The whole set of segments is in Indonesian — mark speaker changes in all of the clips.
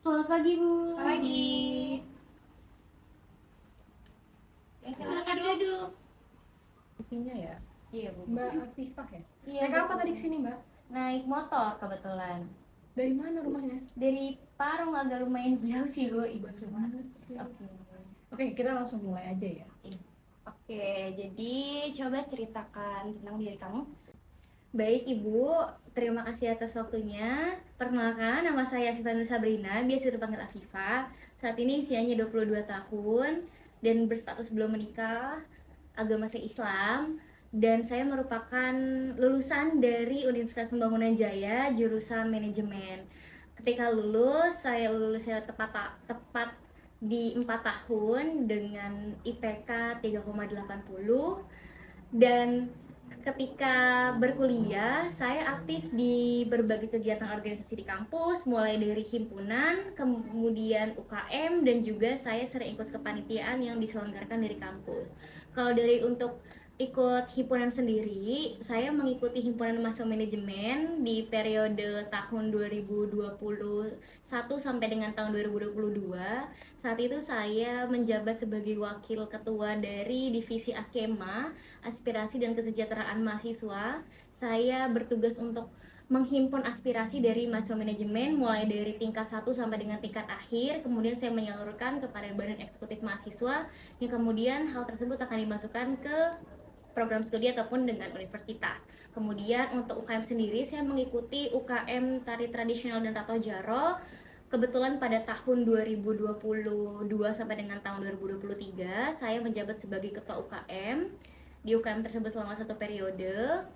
Speaker 1: Selamat pagi, Bu.
Speaker 2: Pagi.
Speaker 1: Silakan duduk.
Speaker 2: Buktinya ya,
Speaker 1: Iya, Bu.
Speaker 2: Mbak Afifah ya?
Speaker 1: Iya,
Speaker 2: Naik apa
Speaker 1: betul.
Speaker 2: tadi kesini, Mbak?
Speaker 1: Naik motor kebetulan.
Speaker 2: Dari mana rumahnya?
Speaker 1: Dari Parung, agak lumayan jauh sih, Bu. Ibu cuma.
Speaker 2: Banget sih.
Speaker 1: Oke.
Speaker 2: Oke, kita langsung mulai aja ya.
Speaker 3: Oke, jadi coba ceritakan tentang diri kamu.
Speaker 1: Baik, Ibu. Terima kasih atas waktunya. Perkenalkan, nama saya Afifah Sabrina, biasa dipanggil Afifah. Saat ini usianya 22 tahun dan berstatus belum menikah, agama saya Islam, dan saya merupakan lulusan dari Universitas Pembangunan Jaya, jurusan manajemen. Ketika lulus, saya tepat di 4 tahun dengan IPK 3,80, dan ketika berkuliah, saya aktif di berbagai kegiatan organisasi di kampus, mulai dari himpunan, kemudian UKM, dan juga saya sering ikut kepanitiaan yang diselenggarakan dari kampus. Kalau dari untuk ikut himpunan sendiri, saya mengikuti himpunan mahasiswa manajemen di periode tahun 2021 sampai dengan tahun 2022. Saat itu saya menjabat sebagai wakil ketua dari divisi Askema, Aspirasi dan Kesejahteraan Mahasiswa. Saya bertugas untuk menghimpun aspirasi dari mahasiswa manajemen mulai dari tingkat 1 sampai dengan tingkat akhir. Kemudian saya menyalurkan kepada Badan Eksekutif Mahasiswa, yang kemudian hal tersebut akan dimasukkan ke program studi ataupun dengan universitas. Kemudian untuk UKM sendiri, saya mengikuti UKM Tari Tradisional dan Tato Jaro. Kebetulan pada tahun 2022 sampai dengan tahun 2023, saya menjabat sebagai ketua UKM. Di UKM tersebut selama 1 periode.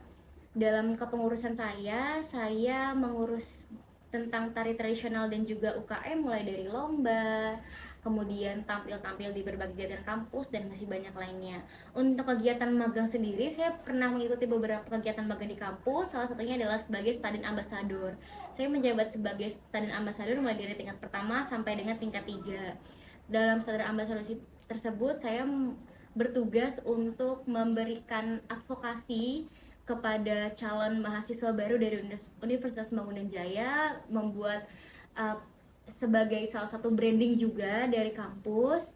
Speaker 1: Dalam kepengurusan saya mengurus tentang tari tradisional dan juga UKM, mulai dari lomba, kemudian tampil-tampil di berbagai kegiatan kampus, dan masih banyak lainnya. Untuk kegiatan magang sendiri, saya pernah mengikuti beberapa kegiatan magang di kampus, salah satunya adalah sebagai Student Ambassador. Saya menjabat sebagai Student Ambassador mulai dari tingkat pertama sampai dengan tingkat 3. Dalam Student Ambassador tersebut, saya bertugas untuk memberikan advokasi kepada calon mahasiswa baru dari Universitas Pembangunan Jaya, membuat sebagai salah satu branding juga dari kampus.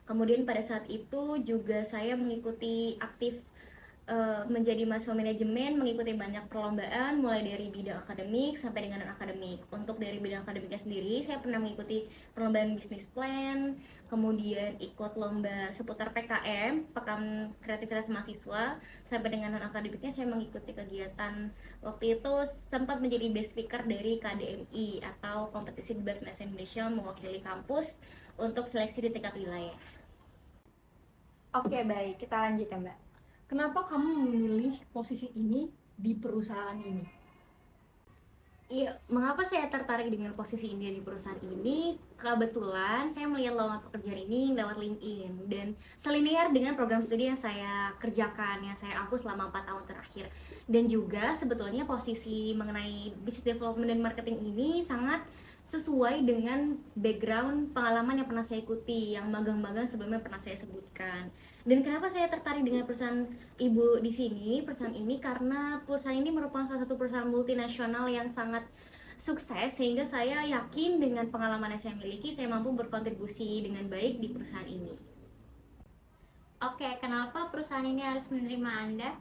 Speaker 1: Kemudian pada saat itu juga saya mengikuti aktif menjadi mahasiswa manajemen, mengikuti banyak perlombaan mulai dari bidang akademik sampai dengan non akademik. Untuk dari bidang akademiknya sendiri, saya pernah mengikuti perlombaan bisnis plan, kemudian ikut lomba seputar PKM, Pekan Kreativitas Mahasiswa. Sampai dengan non akademiknya, saya mengikuti kegiatan, waktu itu sempat menjadi best speaker dari KDMI atau Kompetisi Debat Bahasa Indonesia, mewakili kampus untuk seleksi di tingkat wilayah.
Speaker 3: Oke, baik, kita lanjut ya, Mbak.
Speaker 2: Kenapa kamu memilih posisi ini di perusahaan ini?
Speaker 1: Iya, mengapa saya tertarik dengan posisi ini di perusahaan ini? Kebetulan saya melihat lowongan pekerjaan ini lewat LinkedIn dan selinear dengan program studi yang saya kerjakan, yang saya ampuh selama 4 tahun terakhir. Dan juga sebetulnya posisi mengenai business development dan marketing ini sangat sesuai dengan background pengalaman yang pernah saya ikuti, yang magang-magang sebelumnya pernah saya sebutkan. Dan kenapa saya tertarik dengan perusahaan ibu di sini, perusahaan ini, karena perusahaan ini merupakan salah satu perusahaan multinasional yang sangat sukses, sehingga saya yakin dengan pengalaman yang saya miliki, saya mampu berkontribusi dengan baik di perusahaan ini.
Speaker 4: Oke, kenapa perusahaan ini harus menerima Anda?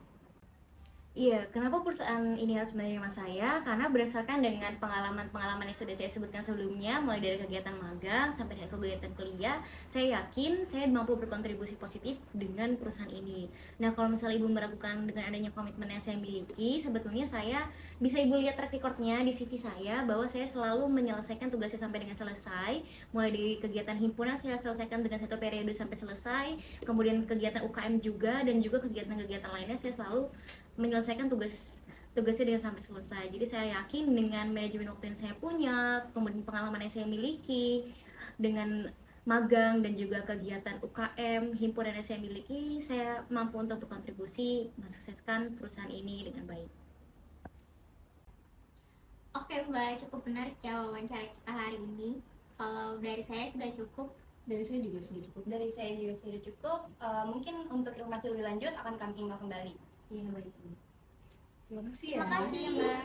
Speaker 1: Iya, kenapa perusahaan ini harus menerima saya? Karena berdasarkan dengan pengalaman-pengalaman yang sudah saya sebutkan sebelumnya, mulai dari kegiatan magang sampai dengan kegiatan kuliah, saya yakin saya mampu berkontribusi positif dengan perusahaan ini. Nah, kalau misalnya Ibu meragukan dengan adanya komitmen yang saya miliki, sebetulnya saya bisa Ibu lihat track recordnya di CV saya, bahwa saya selalu menyelesaikan tugasnya sampai dengan selesai. Mulai dari kegiatan himpunan saya selesaikan dengan 1 periode sampai selesai, kemudian kegiatan UKM juga, dan juga kegiatan-kegiatan lainnya saya selalu menyelesaikan tugasnya dengan sampai selesai. Jadi saya yakin dengan manajemen waktu yang saya punya, kemudian pengalaman yang saya miliki, dengan magang dan juga kegiatan UKM, himpunan yang saya miliki, saya mampu untuk berkontribusi mensukseskan perusahaan ini dengan baik.
Speaker 4: Oke Mbak, cukup menarik ya wawancara kita hari ini. Kalau dari saya sudah cukup.
Speaker 2: Dari saya juga sudah cukup.
Speaker 3: Dari saya juga sudah cukup. Mungkin untuk informasi lebih lanjut akan kami tinggal kembali.
Speaker 1: Iya, baik.
Speaker 2: Terima kasih ya.
Speaker 4: Terima kasih Mbak.